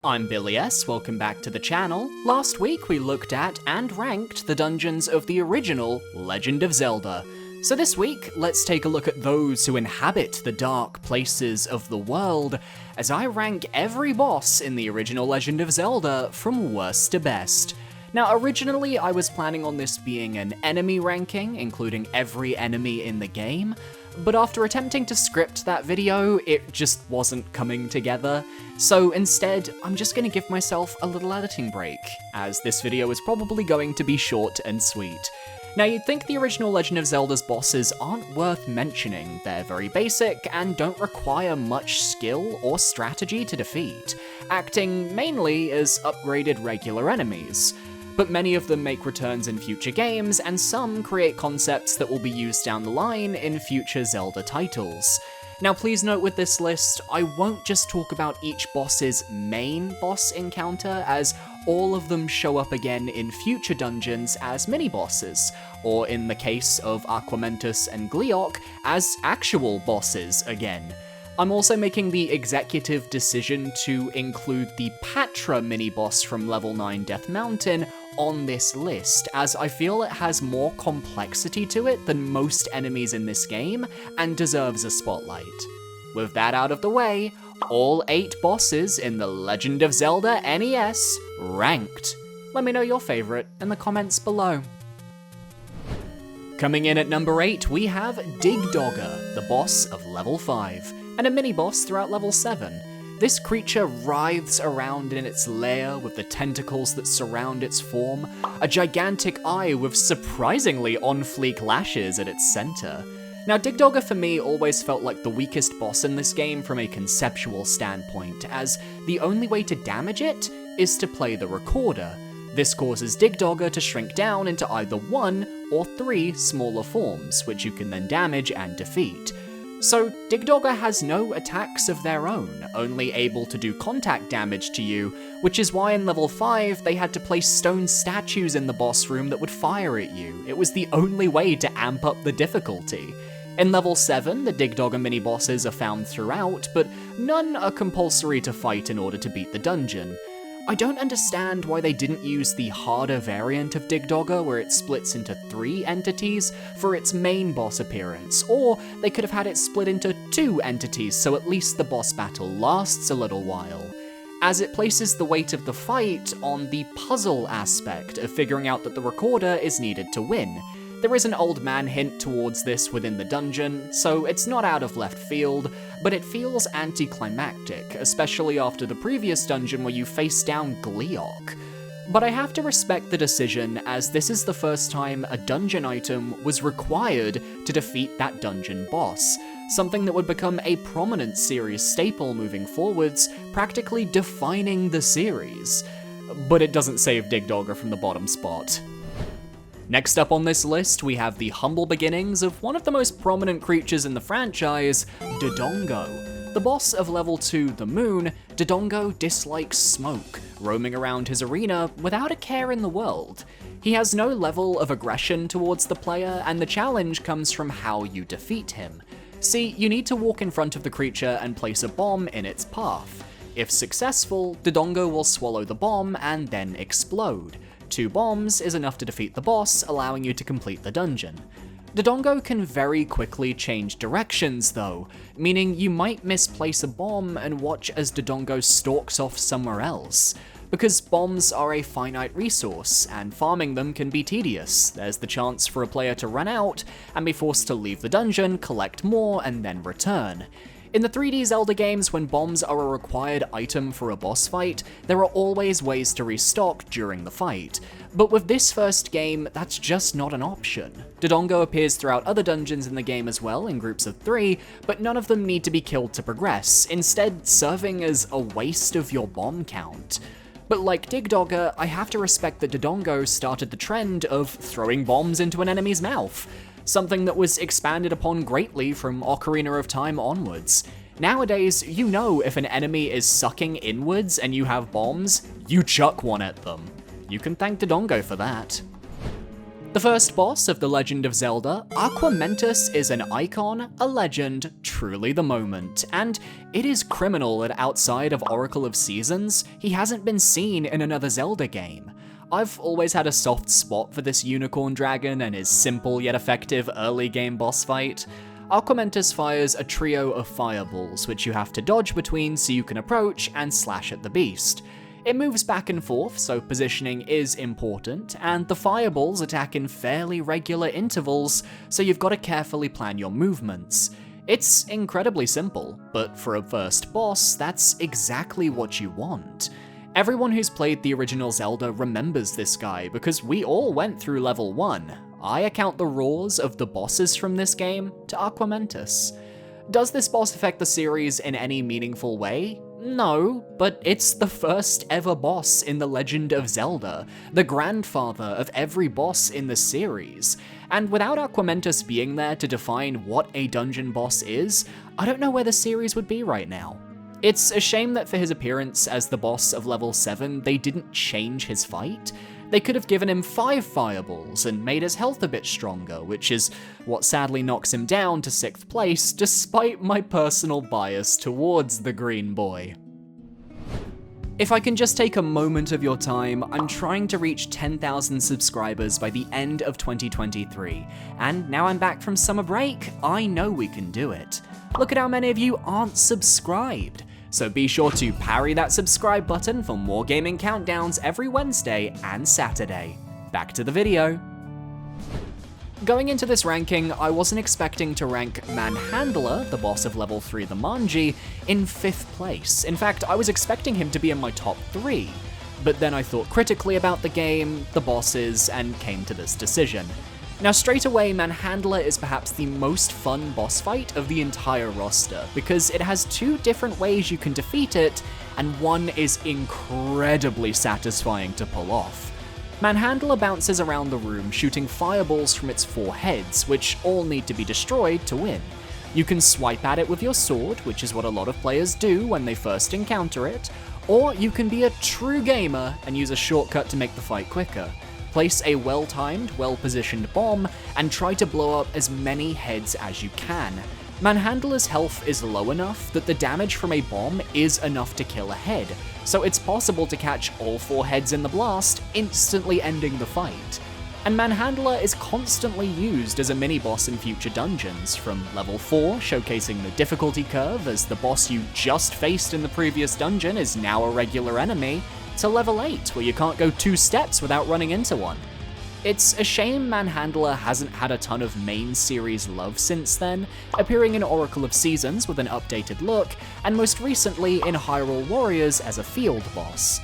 I'm Billy S, welcome back to the channel. Last week we looked at and ranked the dungeons of the original Legend of Zelda. So this week, let's take a look at those who inhabit the dark places of the world, as I rank every boss in the original Legend of Zelda from worst to best. Now originally I was planning on this being an enemy ranking, including every enemy in the game, but after attempting to script that video, it just wasn't coming together. So instead, I'm just gonna give myself a little editing break, as this video is probably going to be short and sweet. Now you'd think the original Legend of Zelda's bosses aren't worth mentioning, they're very basic and don't require much skill or strategy to defeat, acting mainly as upgraded regular enemies. But many of them make returns in future games, and some create concepts that will be used down the line in future Zelda titles. Now please note with this list, I won't just talk about each boss's main boss encounter, as all of them show up again in future dungeons as mini-bosses, or in the case of Aquamentus and Gleeok, as actual bosses again. I'm also making the executive decision to include the Patra mini-boss from level 9 Death Mountain on this list, as I feel it has more complexity to it than most enemies in this game, and deserves a spotlight. With that out of the way, all 8 bosses in the Legend of Zelda NES ranked. Let me know your favorite in the comments below. Coming in at number 8, we have Digdogger, the boss of level 5, and a mini-boss throughout level 7. This creature writhes around in its lair with the tentacles that surround its form, a gigantic eye with surprisingly on-fleek lashes at its center. Now Digdogger for me always felt like the weakest boss in this game from a conceptual standpoint, as the only way to damage it is to play the recorder. This causes Digdogger to shrink down into either 1 or 3 smaller forms, which you can then damage and defeat. So Digdogger has no attacks of their own, only able to do contact damage to you, which is why in level 5 they had to place stone statues in the boss room that would fire at you. It was the only way to amp up the difficulty. In level 7, the Digdogger mini-bosses are found throughout, but none are compulsory to fight in order to beat the dungeon. I don't understand why they didn't use the harder variant of Digdogger where it splits into 3 entities for its main boss appearance, or they could have had it split into 2 entities so at least the boss battle lasts a little while, as it places the weight of the fight on the puzzle aspect of figuring out that the recorder is needed to win. There is an old man hint towards this within the dungeon, so it's not out of left field, but it feels anticlimactic, especially after the previous dungeon where you face down Gleeok. But I have to respect the decision, as this is the first time a dungeon item was required to defeat that dungeon boss, something that would become a prominent series staple moving forwards, practically defining the series. But it doesn't save Digdogger from the bottom spot. Next up on this list, we have the humble beginnings of one of the most prominent creatures in the franchise, Dodongo. The boss of level 2, the Moon, Dodongo dislikes smoke, roaming around his arena without a care in the world. He has no level of aggression towards the player, and the challenge comes from how you defeat him. See, you need to walk in front of the creature and place a bomb in its path. If successful, Dodongo will swallow the bomb and then explode. 2 bombs is enough to defeat the boss, allowing you to complete the dungeon. Dodongo can very quickly change directions though, meaning you might misplace a bomb and watch as Dodongo stalks off somewhere else. Because bombs are a finite resource, and farming them can be tedious. There's the chance for a player to run out and be forced to leave the dungeon, collect more, and then return. In the 3D Zelda games, when bombs are a required item for a boss fight, there are always ways to restock during the fight. But with this first game, that's just not an option. Dodongo appears throughout other dungeons in the game as well, in groups of 3, but none of them need to be killed to progress, instead serving as a waste of your bomb count. But like Digdogger, I have to respect that Dodongo started the trend of throwing bombs into an enemy's mouth, something that was expanded upon greatly from Ocarina of Time onwards. Nowadays, you know if an enemy is sucking inwards and you have bombs, you chuck one at them. You can thank Dodongo for that. The first boss of The Legend of Zelda, Aquamentus, is an icon, a legend, truly the moment, and it is criminal that outside of Oracle of Seasons, he hasn't been seen in another Zelda game. I've always had a soft spot for this unicorn dragon and his simple yet effective early game boss fight. Aquamentus fires a trio of fireballs, which you have to dodge between so you can approach and slash at the beast. It moves back and forth, so positioning is important, and the fireballs attack in fairly regular intervals, so you've got to carefully plan your movements. It's incredibly simple, but for a first boss, that's exactly what you want. Everyone who's played the original Zelda remembers this guy, because we all went through level 1. I account the roars of the bosses from this game to Aquamentus. Does this boss affect the series in any meaningful way? No, but it's the first ever boss in The Legend of Zelda, the grandfather of every boss in the series, and without Aquamentus being there to define what a dungeon boss is, I don't know where the series would be right now. It's a shame that for his appearance as the boss of level 7, they didn't change his fight. They could have given him 5 fireballs and made his health a bit stronger, which is what sadly knocks him down to 6th place, despite my personal bias towards the green boy. If I can just take a moment of your time, I'm trying to reach 10,000 subscribers by the end of 2023, and now I'm back from summer break, I know we can do it. Look at how many of you aren't subscribed. So be sure to parry that subscribe button for more gaming countdowns every Wednesday and Saturday. Back to the video. Going into this ranking, I wasn't expecting to rank Manhandler, the boss of level 3 the Manji, in 5th place. In fact, I was expecting him to be in my top 3. But then I thought critically about the game, the bosses, and came to this decision. Now straight away, Manhandler is perhaps the most fun boss fight of the entire roster, because it has 2 different ways you can defeat it, and one is incredibly satisfying to pull off. Manhandler bounces around the room shooting fireballs from its 4 heads, which all need to be destroyed to win. You can swipe at it with your sword, which is what a lot of players do when they first encounter it, or you can be a true gamer and use a shortcut to make the fight quicker. Place a well-timed, well-positioned bomb, and try to blow up as many heads as you can. Manhandler's health is low enough that the damage from a bomb is enough to kill a head, so it's possible to catch all 4 heads in the blast, instantly ending the fight. And Manhandler is constantly used as a mini-boss in future dungeons, from level 4, showcasing the difficulty curve as the boss you just faced in the previous dungeon is now a regular enemy, to level 8, where you can't go 2 steps without running into one. It's a shame Manhandler hasn't had a ton of main series love since then, appearing in Oracle of Seasons with an updated look, and most recently in Hyrule Warriors as a field boss.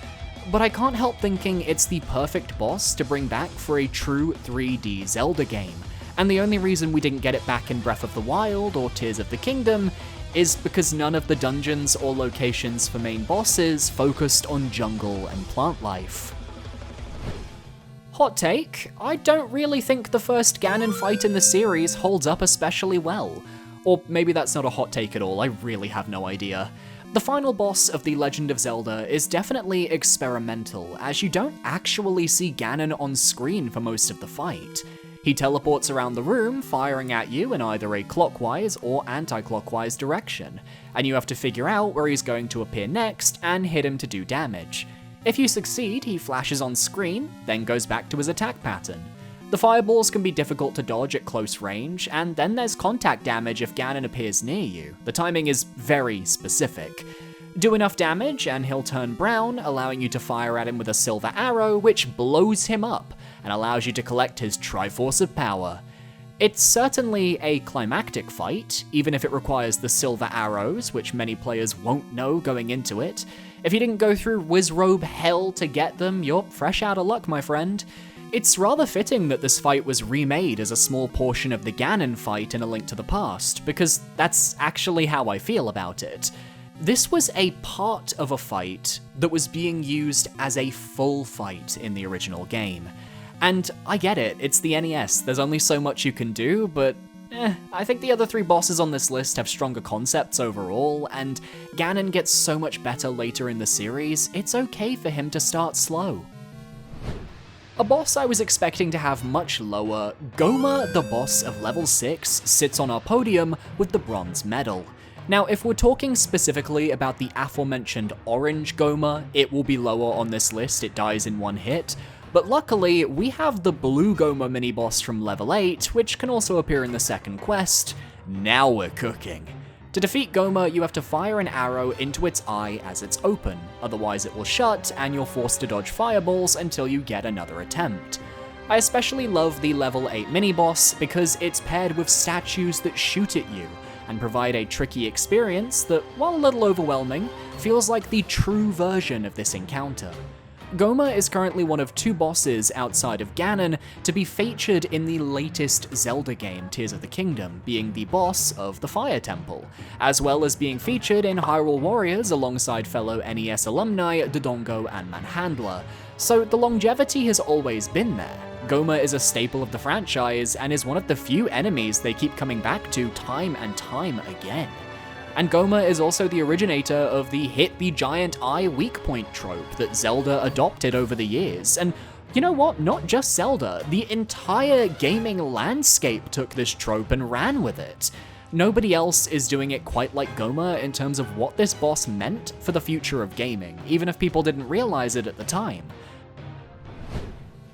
But I can't help thinking it's the perfect boss to bring back for a true 3D Zelda game, and the only reason we didn't get it back in Breath of the Wild or Tears of the Kingdom is because none of the dungeons or locations for main bosses focused on jungle and plant life. Hot take, I don't really think the first Ganon fight in the series holds up especially well. Or maybe that's not a hot take at all, I really have no idea. The final boss of The Legend of Zelda is definitely experimental, as you don't actually see Ganon on screen for most of the fight. He teleports around the room, firing at you in either a clockwise or anti-clockwise direction, and you have to figure out where he's going to appear next and hit him to do damage. If you succeed, he flashes on screen, then goes back to his attack pattern. The fireballs can be difficult to dodge at close range, and then there's contact damage if Ganon appears near you. The timing is very specific. Do enough damage and he'll turn brown, allowing you to fire at him with a silver arrow, which blows him up and allows you to collect his Triforce of Power. It's certainly a climactic fight, even if it requires the silver arrows, which many players won't know going into it. If you didn't go through Wizrobe hell to get them, you're fresh out of luck, my friend. It's rather fitting that this fight was remade as a small portion of the Ganon fight in A Link to the Past, because that's actually how I feel about it. This was a part of a fight that was being used as a full fight in the original game. And I get it, it's the NES, there's only so much you can do, but I think the other 3 bosses on this list have stronger concepts overall, and Ganon gets so much better later in the series, it's okay for him to start slow. A boss I was expecting to have much lower, Goma, the boss of level 6, sits on our podium with the bronze medal. Now, if we're talking specifically about the aforementioned orange Goma, it will be lower on this list, it dies in one hit, but luckily, we have the blue Goma mini-boss from level 8, which can also appear in the second quest. Now we're cooking. To defeat Goma, you have to fire an arrow into its eye as it's open, otherwise it will shut and you're forced to dodge fireballs until you get another attempt. I especially love the level 8 mini-boss because it's paired with statues that shoot at you and provide a tricky experience that, while a little overwhelming, feels like the true version of this encounter. Goma is currently one of 2 bosses outside of Ganon to be featured in the latest Zelda game, Tears of the Kingdom, being the boss of the Fire Temple, as well as being featured in Hyrule Warriors alongside fellow NES alumni Dodongo and Manhandla, so the longevity has always been there. Goma is a staple of the franchise and is one of the few enemies they keep coming back to time and time again. And Goma is also the originator of the hit the giant eye weak point trope that Zelda adopted over the years. And you know what? Not just Zelda, the entire gaming landscape took this trope and ran with it. Nobody else is doing it quite like Goma in terms of what this boss meant for the future of gaming, even if people didn't realize it at the time.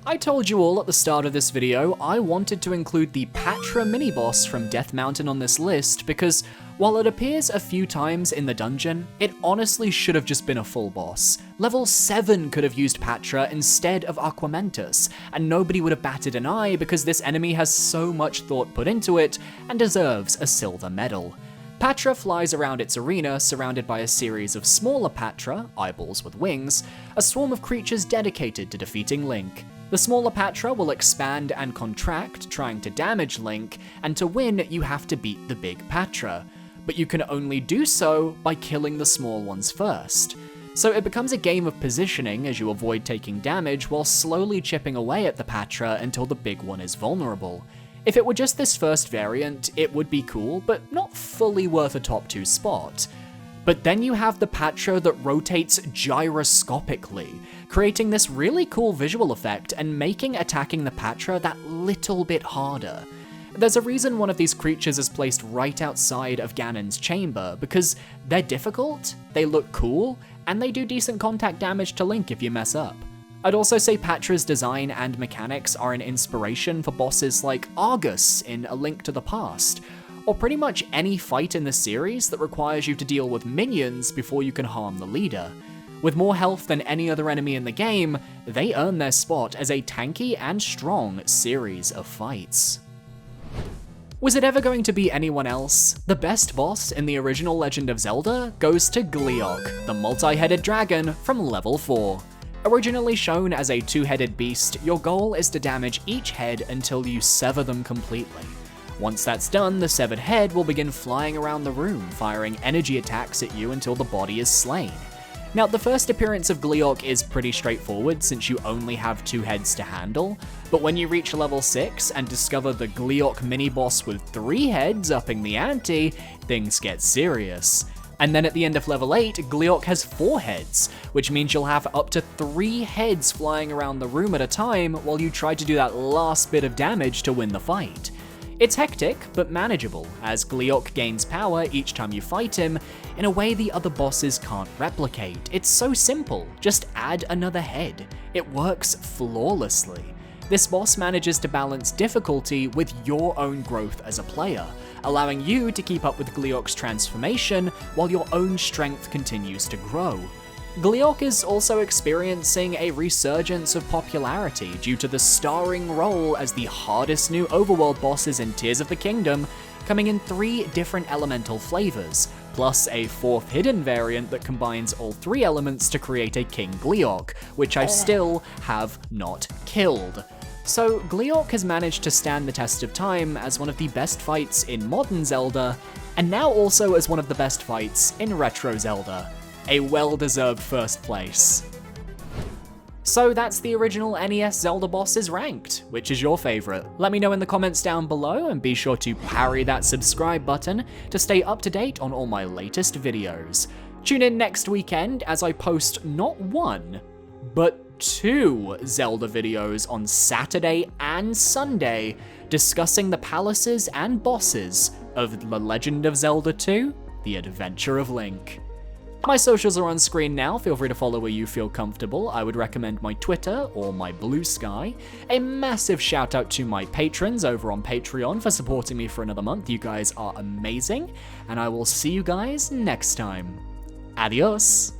I told you all at the start of this video I wanted to include the Patra mini-boss from Death Mountain on this list because, while it appears a few times in the dungeon, it honestly should have just been a full boss. Level 7 could have used Patra instead of Aquamentus, and nobody would have batted an eye because this enemy has so much thought put into it and deserves a silver medal. Patra flies around its arena surrounded by a series of smaller Patra, eyeballs with wings, a swarm of creatures dedicated to defeating Link. The smaller Patra will expand and contract, trying to damage Link, and to win you have to beat the big Patra. But you can only do so by killing the small ones first. So it becomes a game of positioning as you avoid taking damage while slowly chipping away at the Patra until the big one is vulnerable. If it were just this first variant, it would be cool, but not fully worth a top 2 spot. But then you have the Patra that rotates gyroscopically, creating this really cool visual effect and making attacking the Patra that little bit harder. There's a reason one of these creatures is placed right outside of Ganon's chamber, because they're difficult, they look cool, and they do decent contact damage to Link if you mess up. I'd also say Patra's design and mechanics are an inspiration for bosses like Argus in A Link to the Past, or pretty much any fight in the series that requires you to deal with minions before you can harm the leader. With more health than any other enemy in the game, they earn their spot as a tanky and strong series of fights. Was it ever going to be anyone else? The best boss in the original Legend of Zelda goes to Gleeok, the multi-headed dragon from level 4. Originally shown as a 2-headed beast, your goal is to damage each head until you sever them completely. Once that's done, the severed head will begin flying around the room, firing energy attacks at you until the body is slain. Now, the first appearance of Gleeok is pretty straightforward since you only have 2 heads to handle, but when you reach level 6 and discover the Gleeok mini-boss with 3 heads upping the ante, things get serious. And then at the end of level 8, Gleeok has 4 heads, which means you'll have up to 3 heads flying around the room at a time while you try to do that last bit of damage to win the fight. It's hectic, but manageable, as Gleeok gains power each time you fight him in a way the other bosses can't replicate. It's so simple, just add another head. It works flawlessly. This boss manages to balance difficulty with your own growth as a player, allowing you to keep up with Gleeok's transformation while your own strength continues to grow. Gleeok is also experiencing a resurgence of popularity due to the starring role as the hardest new overworld bosses in Tears of the Kingdom, coming in 3 different elemental flavors, plus a 4th hidden variant that combines all 3 elements to create a King Gleeok, which I still have not killed. So Gleeok has managed to stand the test of time as one of the best fights in modern Zelda, and now also as one of the best fights in retro Zelda. A well-deserved first place. So that's the original NES Zelda bosses ranked. Which is your favorite? Let me know in the comments down below, and be sure to parry that subscribe button to stay up to date on all my latest videos. Tune in next weekend as I post not 1, but 2 Zelda videos on Saturday and Sunday discussing the palaces and bosses of The Legend of Zelda 2: The Adventure of Link. My socials are on screen now, feel free to follow where you feel comfortable. I would recommend my Twitter or my Blue Sky. A massive shout out to my patrons over on Patreon for supporting me for another month. You guys are amazing, and I will see you guys next time. Adios!